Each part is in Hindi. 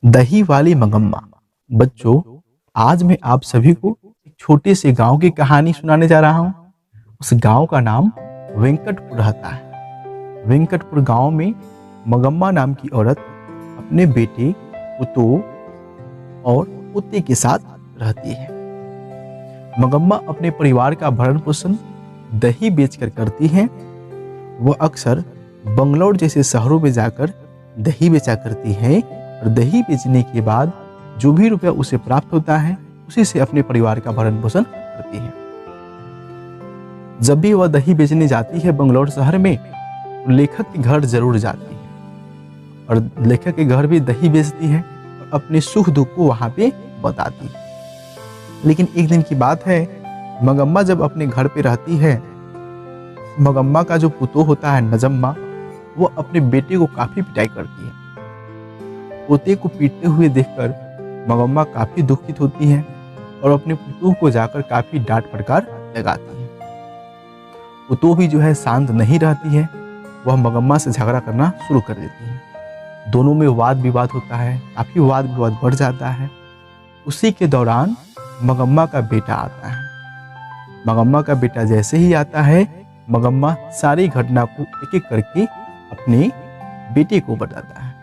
दही वाली मगम्मा। बच्चों, आज मैं आप सभी को एक छोटे से गांव की कहानी सुनाने जा रहा हूं। उस गांव का नाम वेंकटपुर रहता है। वेंकटपुर गांव में मगम्मा नाम की औरत अपने बेटे, पुतों और पोते के साथ रहती है। मगम्मा अपने परिवार का भरण पोषण दही बेचकर करती है। वह अक्सर बंगलौर जैसे शहरों में जाकर दही बेचा करती है और दही बेचने के बाद जो भी रुपया उसे प्राप्त होता है उसी से अपने परिवार का भरण पोषण करती है। जब भी वह दही बेचने जाती है बंगलौर शहर में, तो लेखक के घर जरूर जाती है और लेखक के घर भी दही बेचती है और अपने सुख दुख को वहां पे बताती है। लेकिन एक दिन की बात है, मगम्मा जब अपने घर पे रहती है, मगम्मा का जो पुतोह होता है नजम्मा, वो अपने बेटे को काफी पिटाई करती है। पोते को पीटते हुए देखकर मगम्मा काफी दुखित होती है और अपने पुतोह को जाकर काफी डांट फटकार लगाती है। पुतोह भी जो है शांत नहीं रहती है, वह मगम्मा से झगड़ा करना शुरू कर देती है। दोनों में वाद विवाद होता है, काफी वाद विवाद बढ़ जाता है। उसी के दौरान मगम्मा का बेटा आता है। मगम्मा का बेटा जैसे ही आता है, मगम्मा सारी घटना को एक एक करके अपने बेटे को बताता है।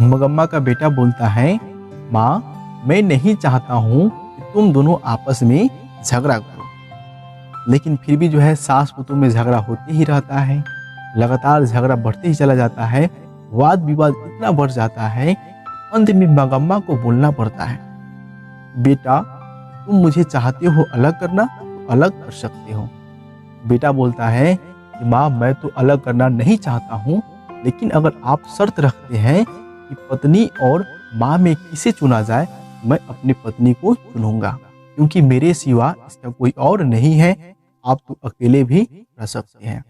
मगम्मा का बेटा बोलता है, माँ, मैं नहीं चाहता हूँ कि तुम दोनों आपस में झगड़ा करो, लेकिन फिर भी जो है सास पुतों में झगड़ा होते ही रहता है। लगातार झगड़ा बढ़ते ही चला जाता है। वाद विवाद इतना बढ़ जाता है, अंत में मगम्मा को बोलना पड़ता है, बेटा, तुम मुझे चाहते हो अलग करना तो अलग कर सकते हो। बेटा बोलता है कि माँ, मैं तो अलग करना नहीं चाहता हूँ, लेकिन अगर आप शर्त रखते हैं कि पत्नी और माँ में किसे चुना जाए, मैं अपनी पत्नी को चुनूंगा, क्योंकि मेरे सिवा इसका कोई और नहीं है। आप तो अकेले भी रह सकते हैं।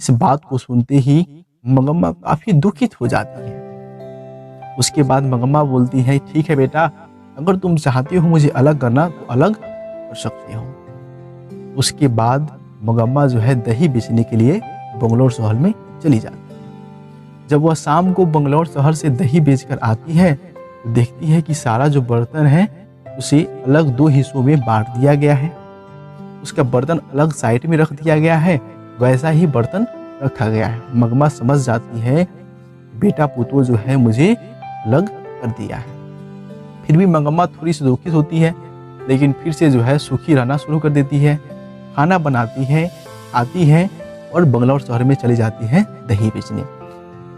इस बात को सुनते ही मगम्मा काफी दुखित हो जाती है। उसके बाद मगम्मा बोलती है, ठीक है बेटा, अगर तुम चाहते हो मुझे अलग करना तो अलग कर सकते हो। उसके बाद मगम्मा जो है दही बेचने के लिए बंगलौर शहर में चली जाती है। जब वह शाम को बंगलौर शहर से दही बेचकर आती है, तो देखती है कि सारा जो बर्तन है उसे अलग दो हिस्सों में बांट दिया गया है। उसका बर्तन अलग साइड में रख दिया गया है, वैसा ही बर्तन रखा गया है। मगम्मा समझ जाती है, बेटा पुतोह जो है मुझे अलग कर दिया है। फिर भी मगम्मा थोड़ी सी दुखित होती है, लेकिन फिर से जो है सुखी रहना शुरू कर देती है। खाना बनाती है, आती है और बंगलौर शहर में चली जाती है दही बेचने।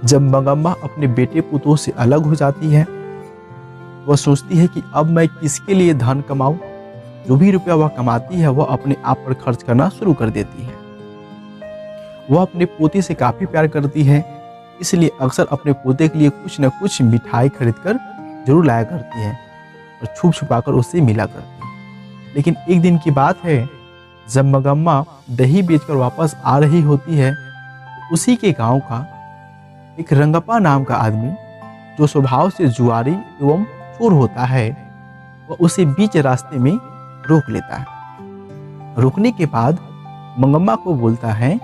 जब मगम्मा अपने बेटे पुतोह से अलग हो जाती है, वह सोचती है कि अब मैं किसके लिए धन कमाऊं। जो भी रुपया वह कमाती है वह अपने आप पर खर्च करना शुरू कर देती है। वह अपने पोते से काफी प्यार करती है, इसलिए अक्सर अपने पोते के लिए कुछ न कुछ मिठाई खरीदकर जरूर लाया करती है और छुप छुपाकर उससे मिला करती है। लेकिन एक दिन की बात है, जब मगम्मा दही बेचकर वापस आ रही होती है, तो उसी के गांव का एक रंगप्पा नाम का आदमी, जो स्वभाव से जुआरी एवं चोर होता है, वह उसे बीच रास्ते में रोक लेता है। रोकने के बाद मगम्मा को बोलता है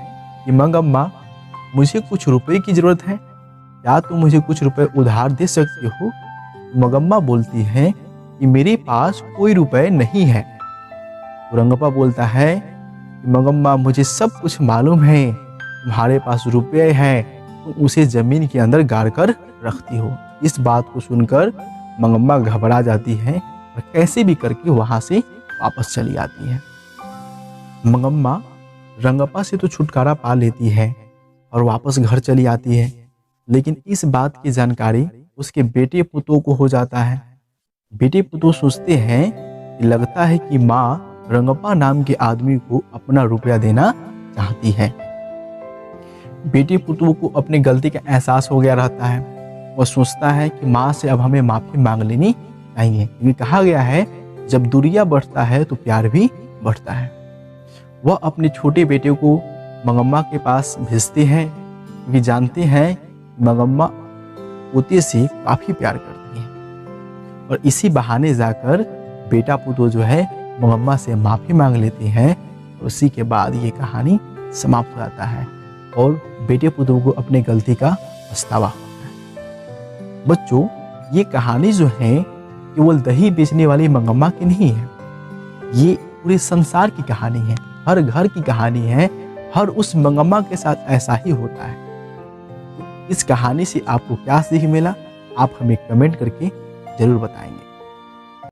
कि मगम्मा, मुझे कुछ रुपए की जरूरत है, क्या तुम मुझे कुछ रुपए उधार दे सकते हो? मगम्मा बोलती है कि मेरे पास कोई रुपए नहीं है। तो रंगप्पा बोलता है कि मगम्मा, मुझे सब कुछ मालूम है, तुम्हारे पास रुपए हैं, तुम उसे जमीन के अंदर गाड़ कर रखती हो। इस बात को सुनकर मगम्मा घबरा जाती है और कैसे भी करके वहां से वापस चली आती है। मगम्मा रंगप्पा से तो छुटकारा पा लेती है और वापस घर चली आती है, लेकिन इस बात की जानकारी उसके बेटे पुतोह को हो जाता है। बेटे पुतोह सोचते हैं कि लगता है कि माँ रंगप्पा नाम के आदमी को अपना रुपया देना चाहती है। बेटे पुतोह को अपनी गलती का एहसास हो गया रहता है। वह सोचता है कि माँ से अब हमें माफी मांग लेनी चाहिए, क्योंकि कहा गया है जब दूरियां बढ़ता है तो प्यार भी बढ़ता है। वह अपने छोटे बेटे को मगम्मा के पास भेजते हैं, क्योंकि जानते हैं मगम्मा पोते से काफी प्यार करती है। और इसी बहाने जाकर बेटा पुतोह जो है मगम्मा से माफी मांग लेते हैं और उसी के बाद ये कहानी समाप्त हो जाता है और बेटे पुतोह को अपने गलती का पछतावा होता है। बच्चों, ये कहानी जो है केवल दही बेचने वाली मंगम्मा की नहीं है, ये पूरे संसार की कहानी है, हर घर की कहानी है, हर उस मंगम्मा के साथ ऐसा ही होता है। इस कहानी से आपको क्या सीख मिला, आप हमें कमेंट करके जरूर बताएंगे।